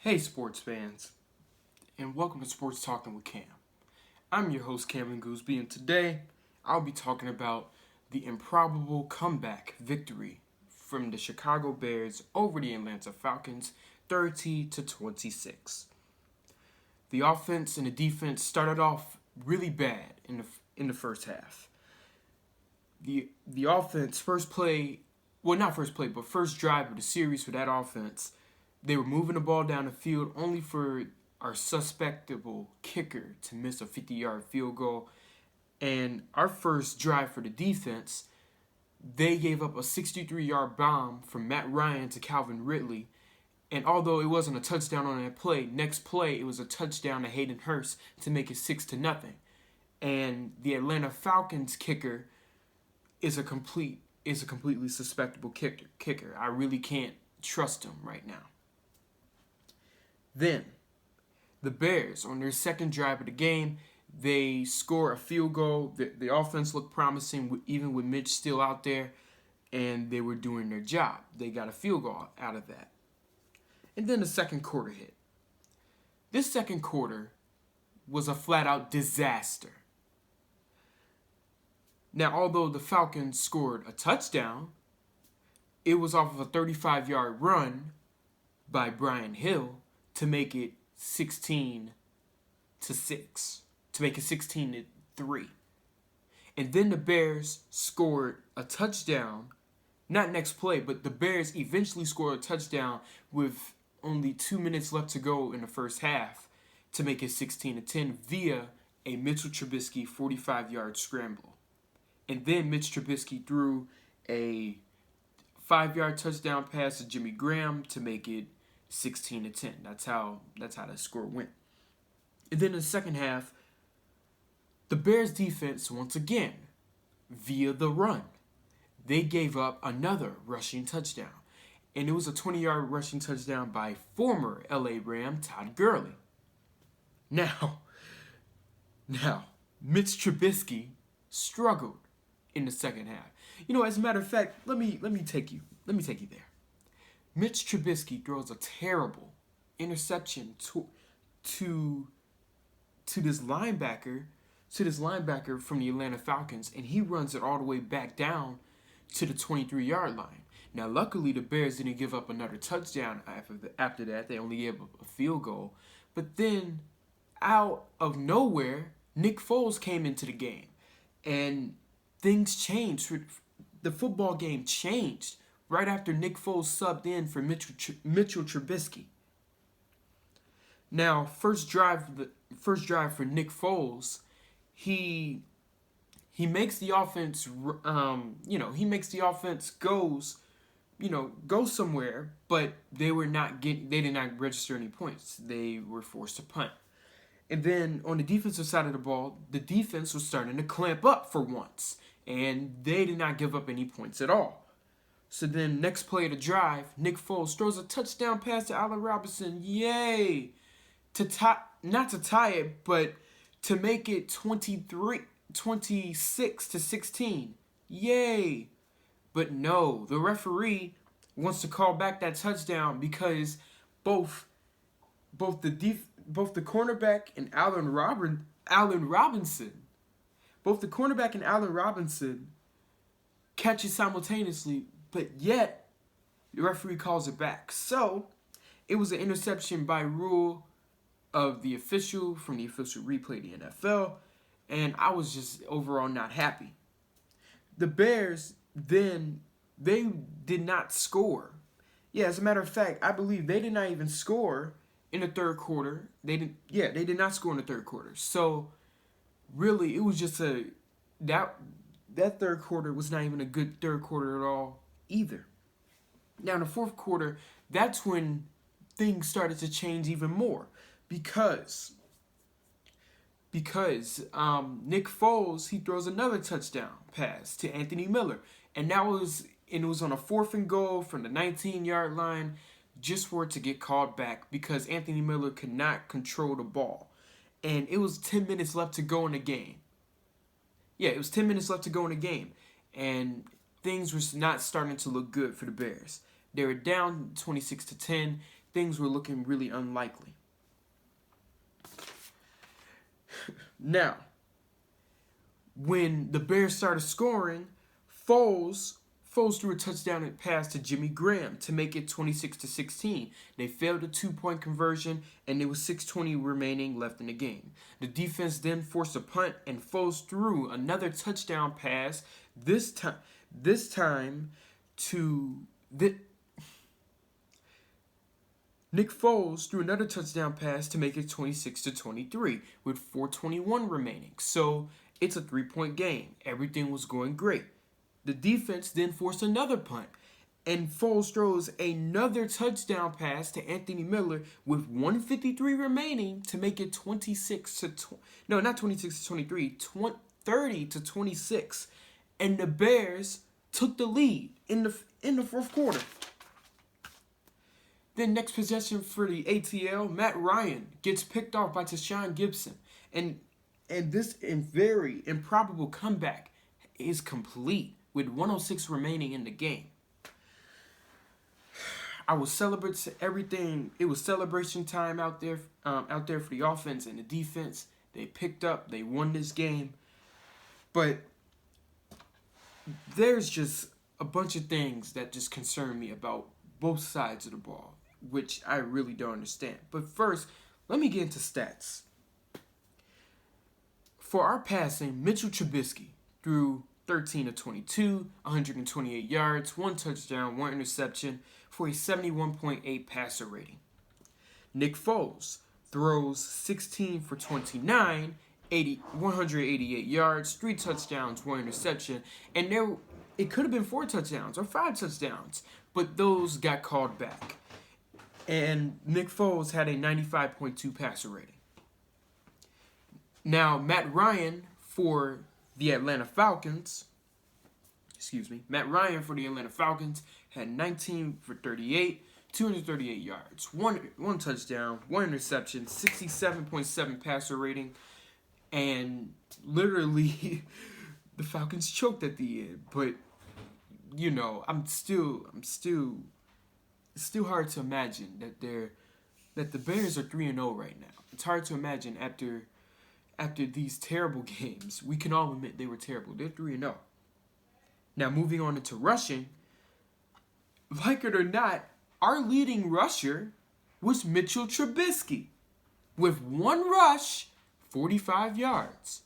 Hey sports fans, and welcome to Sports Talking with Cam. I'm your host Cameron Gooseby, and today I'll be talking about the improbable comeback victory from the Chicago Bears over the Atlanta Falcons, 30-26. The offense and the defense started off really bad in the first half. The offense first play, well not first play, but first drive of the series for that offense. They were moving the ball down the field only for our suspectable kicker to miss a 50-yard field goal. And our first drive for the defense, they gave up a 63-yard bomb from Matt Ryan to Calvin Ridley. And although it wasn't a touchdown on that play, next play it was a touchdown to Hayden Hurst to make it 6-0. And the Atlanta Falcons kicker is a completely suspectable kicker. I really can't trust him right now. Then, the Bears, on their second drive of the game, they score a field goal. The offense looked promising, even with Mitch still out there, and they were doing their job. They got a field goal out of that. And then the second quarter hit. This second quarter was a flat-out disaster. Now, although the Falcons scored a touchdown, it was off of a 35-yard run by Brian Hill to make it 16-6, to make it 16-3. And then the Bears scored a touchdown, not next play, but the Bears eventually scored a touchdown with only 2 minutes left to go in the first half to make it 16-10 via a Mitchell Trubisky 45-yard scramble. And then Mitch Trubisky threw a 5-yard touchdown pass to Jimmy Graham to make it 16-10. That's how that score went. And then in the second half, the Bears defense once again, via the run, they gave up another rushing touchdown. And it was a 20-yard rushing touchdown by former LA Ram Todd Gurley. Now, Mitch Trubisky struggled in the second half. As a matter of fact, let me take you there. Mitch Trubisky throws a terrible interception to this linebacker from the Atlanta Falcons, and he runs it all the way back down to the 23-yard line. Now, luckily, the Bears didn't give up another touchdown after that. They only gave up a field goal. But then, out of nowhere, Nick Foles came into the game, and things changed. The football game changed right after Nick Foles subbed in for Mitchell Trubisky. Now, first drive for Nick Foles, he makes the offense, he makes the offense go somewhere, but they did not register any points. They were forced to punt. And then on the defensive side of the ball, the defense was starting to clamp up for once, and they did not give up any points at all. So then, next play of the drive, Nick Foles throws a touchdown pass to Allen Robinson. Yay! Not to tie it, but to make it 26-16. Yay! But no, the referee wants to call back that touchdown because both the cornerback and Allen Robinson catch it simultaneously. But yet, the referee calls it back. So, it was an interception by rule of the official from the official replay of the NFL. And I was just overall not happy. The Bears, then, they did not score. Yeah, as a matter of fact, I believe they did not even score in the third quarter. They did not score in the third quarter. So, really, it was just that third quarter was not even a good third quarter at all either. Now in the fourth quarter, that's when things started to change even more because Nick Foles, he throws another touchdown pass to Anthony Miller, and it was on a 4th and goal from the 19-yard line, just for it to get called back because Anthony Miller could not control the ball, and it was 10 minutes left to go in the game. Yeah, it was 10 minutes left to go in the game, and things were not starting to look good for the Bears. They were down 26-10. things were looking really unlikely. Now, when the Bears started scoring, Foles threw a touchdown and pass to Jimmy Graham to make it 26-16. They failed a 2-point conversion, and there was 6:20 remaining left in the game. The defense then forced a punt, and Foles threw another touchdown pass. This time to Nick Foles threw another touchdown pass to make it 26-23 with 4:21 remaining. So it's a 3-point game. Everything was going great. The defense then forced another punt, and Foles throws another touchdown pass to Anthony Miller with 1:53 remaining to make it 30-26, and the Bears took the lead in the fourth quarter. Then next possession for the ATL, Matt Ryan gets picked off by Tashawn Gibson, and this very improbable comeback is complete with 1:06 remaining in the game. I was celebrating everything. It was celebration time out there for the offense and the defense. They picked up. They won this game, but there's just a bunch of things that just concern me about both sides of the ball, which I really don't understand. But first, let me get into stats. For our passing, Mitchell Trubisky threw 13 of 22, 128 yards, 1 touchdown, 1 interception for a 71.8 passer rating. Nick Foles throws 16 for 29, 188 yards, 3 touchdowns, 1 interception, and it could have been 4 touchdowns or 5 touchdowns, but those got called back. And Nick Foles had a 95.2 passer rating. Now, Matt Ryan for the Atlanta Falcons had 19 for 38, 238 yards, 1 touchdown, 1 interception, 67.7 passer rating, and literally the Falcons choked at the end. But you know, it's still hard to imagine that the Bears are 3-0 right now. It's hard to imagine after these terrible games. We can all admit they were terrible. They're 3-0. Now, moving on into rushing, like it or not, our leading rusher was Mitchell Trubisky with 1 rush, 45 yards.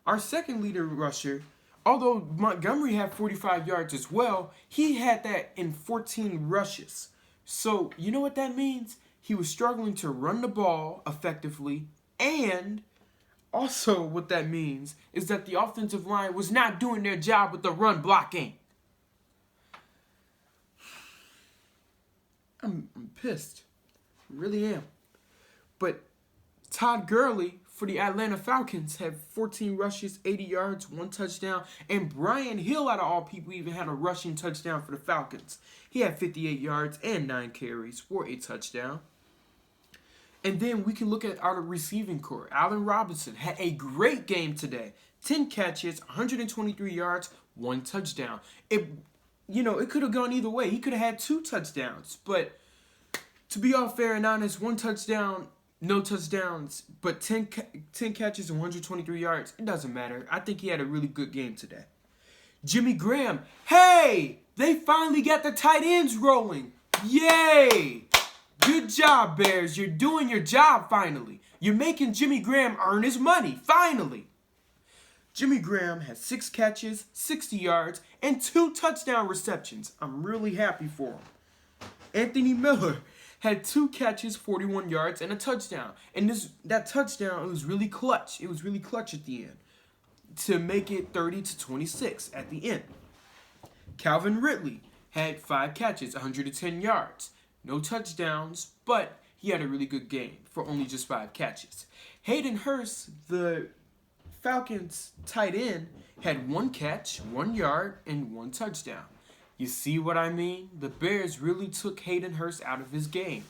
Our second leading rusher, although Montgomery had 45 yards as well, he had that in 14 rushes. So, you know what that means? He was struggling to run the ball effectively, and also what that means is that the offensive line was not doing their job with the run blocking. I'm pissed. I really am. But Todd Gurley for the Atlanta Falcons had 14 rushes, 80 yards, 1 touchdown. And Brian Hill, out of all people, even had a rushing touchdown for the Falcons. He had 58 yards and 9 carries for a touchdown. And then we can look at our receiving core. Allen Robinson had a great game today. 10 catches, 123 yards, 1 touchdown. It could have gone either way. He could have had 2 touchdowns. But to be all fair and honest, 1 touchdown, no touchdowns, but 10 catches and 123 yards, it doesn't matter. I think he had a really good game today. Jimmy Graham, hey! They finally got the tight ends rolling. Yay! Good job, Bears. You're doing your job finally. You're making Jimmy Graham earn his money, finally. Jimmy Graham had 6 catches, 60 yards, and 2 touchdown receptions. I'm really happy for him. Anthony Miller had 2 catches, 41 yards, and a touchdown. And that touchdown, it was really clutch. It was really clutch at the end to make it 30-26 at the end. Calvin Ridley had 5 catches, 110 yards. No touchdowns, but he had a really good game for only just 5 catches. Hayden Hurst, the Falcons tight end, had 1 catch, 1 yard, and 1 touchdown. You see what I mean? The Bears really took Hayden Hurst out of his game.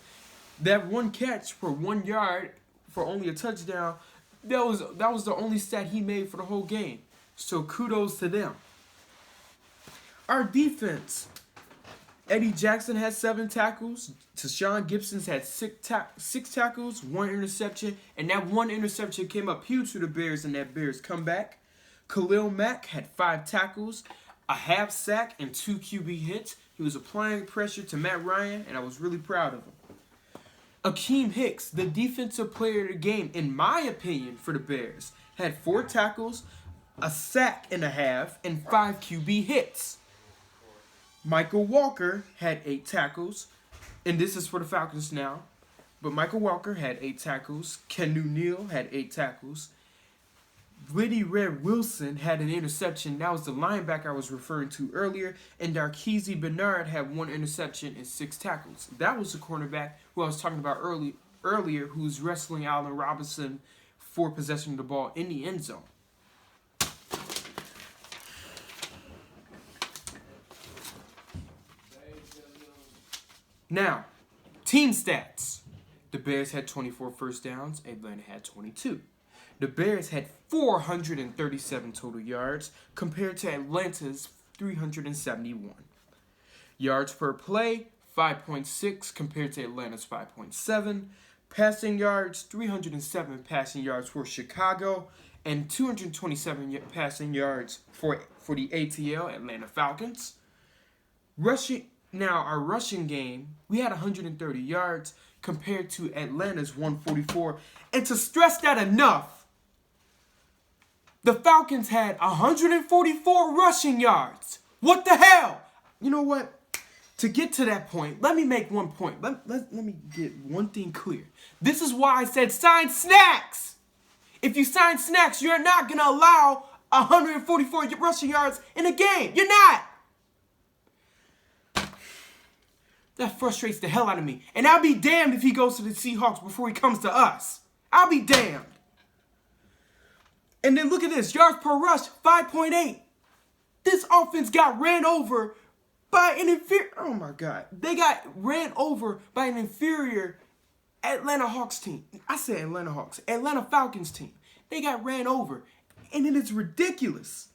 That 1 catch for 1 yard for only a touchdown, that was the only stat he made for the whole game. So kudos to them. Our defense Eddie Jackson had 7 tackles. Tashawn Gibson's had 6 tackles, 1 interception, and that 1 interception came up huge for the Bears in that Bears comeback. Khalil Mack had 5 tackles, a half sack, and 2 QB hits. He was applying pressure to Matt Ryan, and I was really proud of him. Akeem Hicks, the defensive player of the game, in my opinion, for the Bears, had 4 tackles, a sack and a half, and 5 QB hits. Michael Walker had 8 tackles, and this is for the Falcons now, but Michael Walker had 8 tackles. Kenu Neal had 8 tackles. Liddy Red Wilson had an interception. That was the linebacker I was referring to earlier. And Darkeezy Bernard had 1 interception and 6 tackles. That was the cornerback who I was talking about earlier, who's wrestling Allen Robinson for possession of the ball in the end zone. Now, team stats. The Bears had 24 first downs. Atlanta had 22. The Bears had 437 total yards compared to Atlanta's 371. Yards per play, 5.6 compared to Atlanta's 5.7. Passing yards, 307 passing yards for Chicago and 227 passing yards for the ATL, Atlanta Falcons. Now, our rushing game, we had 130 yards compared to Atlanta's 144. And to stress that enough, the Falcons had 144 rushing yards. What the hell? You know what? To get to that point, let me make one point. Let me get one thing clear. This is why I said sign Snacks. If you sign Snacks, you're not going to allow 144 rushing yards in a game. You're not. That frustrates the hell out of me. And I'll be damned if he goes to the Seahawks before he comes to us. I'll be damned. And then look at this. Yards per rush, 5.8. This offense got ran over by an inferior... Oh, my God. They got ran over by an inferior Atlanta Hawks team. I said Atlanta Hawks. Atlanta Falcons team. They got ran over. And it is ridiculous.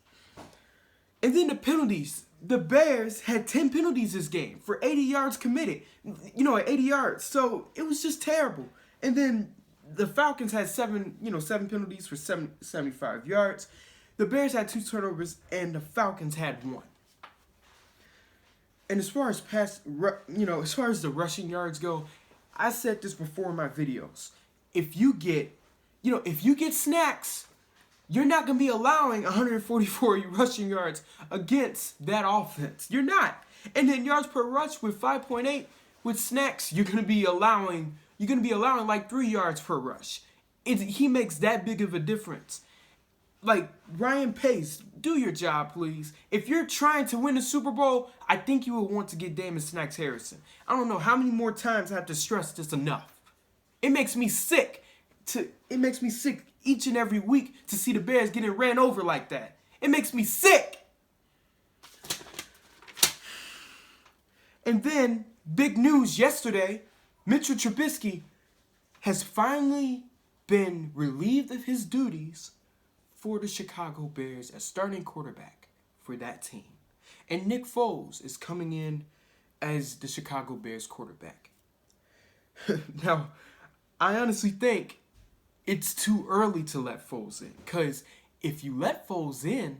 And then the penalties. The Bears had 10 penalties this game for 80 yards committed. 80 yards. So it was just terrible. And then the Falcons had 7 penalties for 75 yards. The Bears had 2 turnovers and the Falcons had 1. And as far as the rushing yards go, I said this before in my videos. If you get Snacks, you're not going to be allowing 144 rushing yards against that offense. You're not. And then yards per rush with 5.8 with Snacks, you're going to be allowing like 3 yards per rush. He makes that big of a difference. Like, Ryan Pace, do your job, please. If you're trying to win the Super Bowl, I think you would want to get Damon Snacks Harrison. I don't know how many more times I have to stress this enough. It makes me sick each and every week to see the Bears getting ran over like that. It makes me sick. And then, big news yesterday, Mitchell Trubisky has finally been relieved of his duties for the Chicago Bears as starting quarterback for that team. And Nick Foles is coming in as the Chicago Bears quarterback. Now, I honestly think it's too early to let Foles in. Because if you let Foles in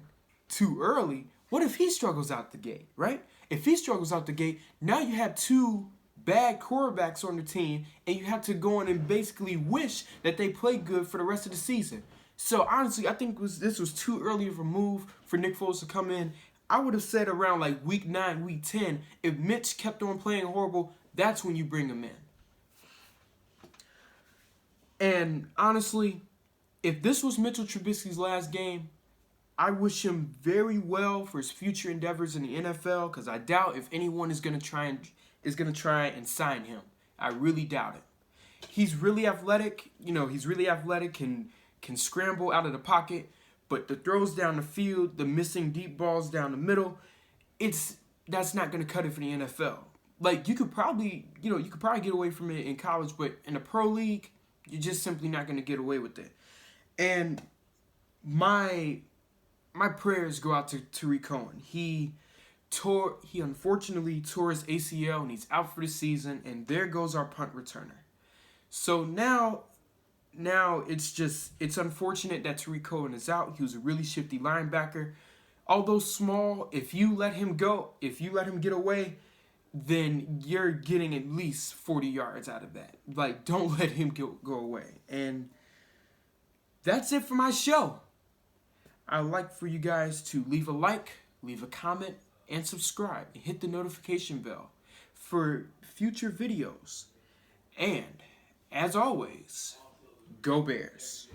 too early, what if he struggles out the gate, right? If he struggles out the gate, now you have 2 bad quarterbacks on the team, and you have to go in and basically wish that they play good for the rest of the season. So, honestly, I think this was too early of a move for Nick Foles to come in. I would have said around like week 9, week 10, if Mitch kept on playing horrible, that's when you bring him in. And honestly, if this was Mitchell Trubisky's last game, I wish him very well for his future endeavors in the NFL, because I doubt if anyone is going to try and sign him. I really doubt it. He's really athletic. Can scramble out of the pocket, but the throws down the field, the missing deep balls down the middle, that's not going to cut it for the NFL. Like, you could probably get away from it in college, but in a pro league, you're just simply not going to get away with it. And my prayers go out to Tariq Cohen. He He unfortunately tore his ACL and he's out for the season, and there goes our punt returner. So now it's unfortunate that Tariq Cohen is out. He was a really shifty linebacker. Although small, if you let him get away, then you're getting at least 40 yards out of that. Like, don't let him go away. And that's it for my show. I'd like for you guys to leave a like, leave a comment, and subscribe. And hit the notification bell for future videos. And, as always, go Bears.